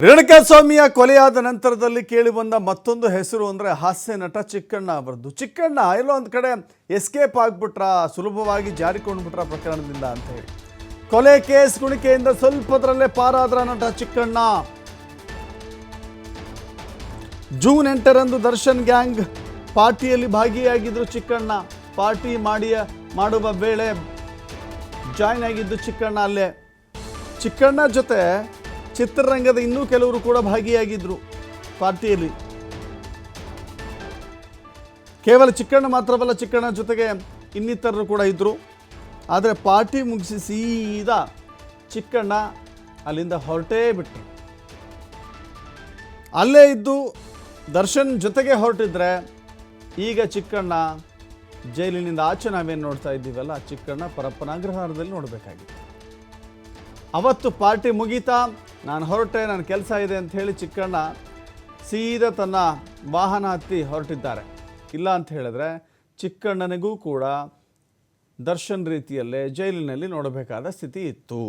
ರೇಣುಕಾಸ್ವಾಮಿಯ ಕೊಲೆಯಾದ ನಂತರದಲ್ಲಿ ಕೇಳಿಬಂದ ಮತ್ತೊಂದು ಹೆಸರು ಅಂದರೆ ಹಾಸ್ಯ ನಟ ಚಿಕ್ಕಣ್ಣ ಅವರದ್ದು. ಚಿಕ್ಕಣ್ಣ ಎಲ್ಲೋ ಒಂದು ಕಡೆ ಎಸ್ಕೇಪ್ ಆಗಿಬಿಟ್ರ, ಸುಲಭವಾಗಿ ಜಾರಿಕೊಂಡ್ಬಿಟ್ರ ಪ್ರಕರಣದಿಂದ ಅಂತ ಹೇಳಿ ಕೊಲೆ ಕೇಸ್ ಕುಣಿಕೆಯಿಂದ ಸ್ವಲ್ಪದರಲ್ಲೇ ಪಾರಾದ್ರ ನಟ ಚಿಕ್ಕಣ್ಣ. ಜೂನ್ 8ರಂದು ದರ್ಶನ್ ಗ್ಯಾಂಗ್ ಪಾರ್ಟಿಯಲ್ಲಿ ಭಾಗಿಯಾಗಿದ್ರು ಚಿಕ್ಕಣ್ಣ. ಪಾರ್ಟಿ ಮಾಡುವ ವೇಳೆ ಜಾಯ್ನ್ ಆಗಿದ್ದು ಚಿಕ್ಕಣ್ಣ. ಅಲ್ಲೇ ಚಿಕ್ಕಣ್ಣ ಜೊತೆ ಚಿತ್ರರಂಗದ ಇನ್ನೂ ಕೆಲವರು ಕೂಡ ಭಾಗಿಯಾಗಿದ್ದರು ಪಾರ್ಟಿಯಲ್ಲಿ. ಕೇವಲ ಚಿಕ್ಕಣ್ಣ ಮಾತ್ರವಲ್ಲ, ಚಿಕ್ಕಣ್ಣ ಜೊತೆಗೆ ಇನ್ನಿತರರು ಕೂಡ ಇದ್ದರು. ಆದರೆ ಪಾರ್ಟಿ ಮುಗಿಸಿ ಸೀದಾ ಚಿಕ್ಕಣ್ಣ ಅಲ್ಲಿಂದ ಹೊರಟೇ ಬಿಟ್ಟರು. ಅಲ್ಲೇ ಇದ್ದು ದರ್ಶನ್ ಜೊತೆಗೆ ಹೊರಟಿದ್ರೆ ಈಗ ಚಿಕ್ಕಣ್ಣ ಜೈಲಿನಿಂದ ಆಚೆ ನಾವೇನು ನೋಡ್ತಾ ಇದ್ದೀವಲ್ಲ, ಚಿಕ್ಕಣ್ಣ ಪರಪ್ಪನ ಅಗ್ರಹಾರದಲ್ಲಿ ನೋಡಬೇಕಾಗಿತ್ತು. ಅವತ್ತು ಪಾರ್ಟಿ ಮುಗೀತಾ, ನಾನು ಹೊರಟೆ, ನನ್ನ ಕೆಲಸ ಇದೆ ಅಂತ ಹೇಳಿ ಚಿಕ್ಕಣ್ಣ ಸೀದಾ ತನ್ನ ವಾಹನ ಹತ್ತಿ ಹೊರಟಿದ್ದಾರೆ. ಇಲ್ಲ ಅಂತ ಹೇಳಿದ್ರೆ ಚಿಕ್ಕಣ್ಣನಿಗೂ ಕೂಡ ದರ್ಶನ್ ರೀತಿಯಲ್ಲೇ ಜೈಲಿನಲ್ಲಿ ನೋಡಬೇಕಾದ ಸ್ಥಿತಿ ಇತ್ತು.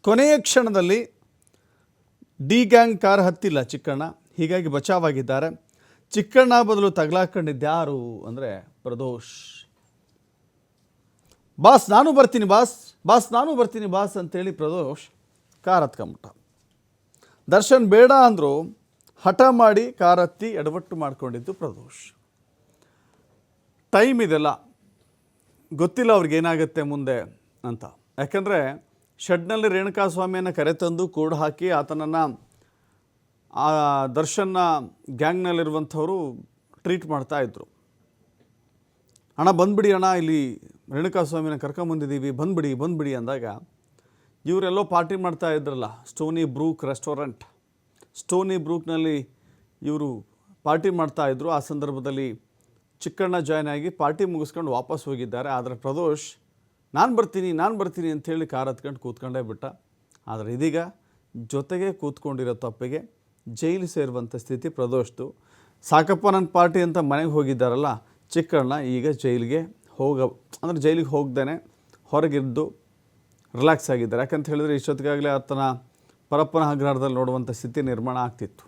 ಕೊನೆಯ ಕ್ಷಣದಲ್ಲಿ ಡಿ ಗ್ಯಾಂಗ್ ಕಾರ್ ಹತ್ತಿಲ್ಲ ಚಿಕ್ಕಣ್ಣ, ಹೀಗಾಗಿ ಬಚಾವಾಗಿದ್ದಾರೆ. ಚಿಕ್ಕಣ್ಣ ಬದಲು ತಗಲಾಕೊಂಡಿದ್ದ್ಯಾರು ಅಂದರೆ ಪ್ರದೋಷ್. ಬಾಸ್ ನಾನು ಬರ್ತೀನಿ ಬಾಸ್ ಅಂತೇಳಿ ಪ್ರದೋಷ್ ಕಾರ್ ಹತ್ಕೊಂಬಿಟ್ಟ. ದರ್ಶನ್ ಬೇಡ ಅಂದರು, ಹಠ ಮಾಡಿ ಕಾರ್ ಹತ್ತಿ ಎಡವಟ್ಟು ಮಾಡಿಕೊಂಡಿದ್ದು ಪ್ರದೋಷ್. ಟೈಮ್ ಇದೆಲ್ಲ ಗೊತ್ತಿಲ್ಲ ಅವ್ರಿಗೇನಾಗುತ್ತೆ ಮುಂದೆ ಅಂತ. ಯಾಕಂದರೆ ಶೆಡ್ನಲ್ಲಿ ರೇಣುಕಾಸ್ವಾಮಿಯನ್ನು ಕರೆತಂದು ಕೂಡು ಹಾಕಿ ಆತನನ್ನು ಆ ದರ್ಶನ್ನ ಗ್ಯಾಂಗ್ನಲ್ಲಿರುವಂಥವರು ಟ್ರೀಟ್ ಮಾಡ್ತಾಯಿದ್ರು. ಅಣ್ಣ ಬಂದ್ಬಿಡಿ ಅಣ್ಣ, ಇಲ್ಲಿ ರೇಣುಕಾಸ್ವಾಮಿನ ಕರ್ಕೊಂಬಂದಿದ್ದೀವಿ, ಬಂದ್ಬಿಡಿ ಅಂದಾಗ ಇವರೆಲ್ಲೋ ಪಾರ್ಟಿ ಮಾಡ್ತಾ ಇದ್ರಲ್ಲ, ಸ್ಟೋನಿ ಬ್ರೂಕ್ ರೆಸ್ಟೋರೆಂಟ್, ಸ್ಟೋನಿ ಬ್ರೂಕ್ನಲ್ಲಿ ಇವರು ಪಾರ್ಟಿ ಮಾಡ್ತಾಯಿದ್ರು. ಆ ಸಂದರ್ಭದಲ್ಲಿ ಚಿಕ್ಕಣ್ಣ ಜಾಯ್ನ್ ಆಗಿ ಪಾರ್ಟಿ ಮುಗಿಸ್ಕೊಂಡು ವಾಪಸ್ ಹೋಗಿದ್ದಾರೆ. ಆದರೆ ಪ್ರದೋಷ್ ನಾನು ಬರ್ತೀನಿ ಅಂಥೇಳಿ ಕಾರ್ ಹತ್ಕೊಂಡು ಕೂತ್ಕೊಂಡೇ ಬಿಟ್ಟ. ಆದರೆ ಇದೀಗ ಜೊತೆಗೆ ಕೂತ್ಕೊಂಡಿರೋ ತಪ್ಪಿಗೆ ಜೈಲು ಸೇರುವಂಥ ಸ್ಥಿತಿ ಪ್ರದೋಷ್ದು. ಸಾಕಪ್ಪ ನನ್ನ ಪಾರ್ಟಿ ಅಂತ ಮನೆಗೆ ಹೋಗಿದ್ದಾರಲ್ಲ ಚಿಕ್ಕಣ್ಣ, ಈಗ ಜೈಲಿಗೆ ಹೋಗ್ದೇ ಹೊರಗಿದ್ದು ರಿಲ್ಯಾಕ್ಸ್ ಆಗಿದ್ದಾರೆ. ಯಾಕಂತ ಹೇಳಿದ್ರೆ ಇಷ್ಟೊತ್ತಿಗಾಗಲೇ ಆತನ ಪರಪ್ಪನ ಅಗ್ರಹಾರದಲ್ಲಿ ನೋಡುವಂಥ ಸ್ಥಿತಿ ನಿರ್ಮಾಣ ಆಗ್ತಿತ್ತು.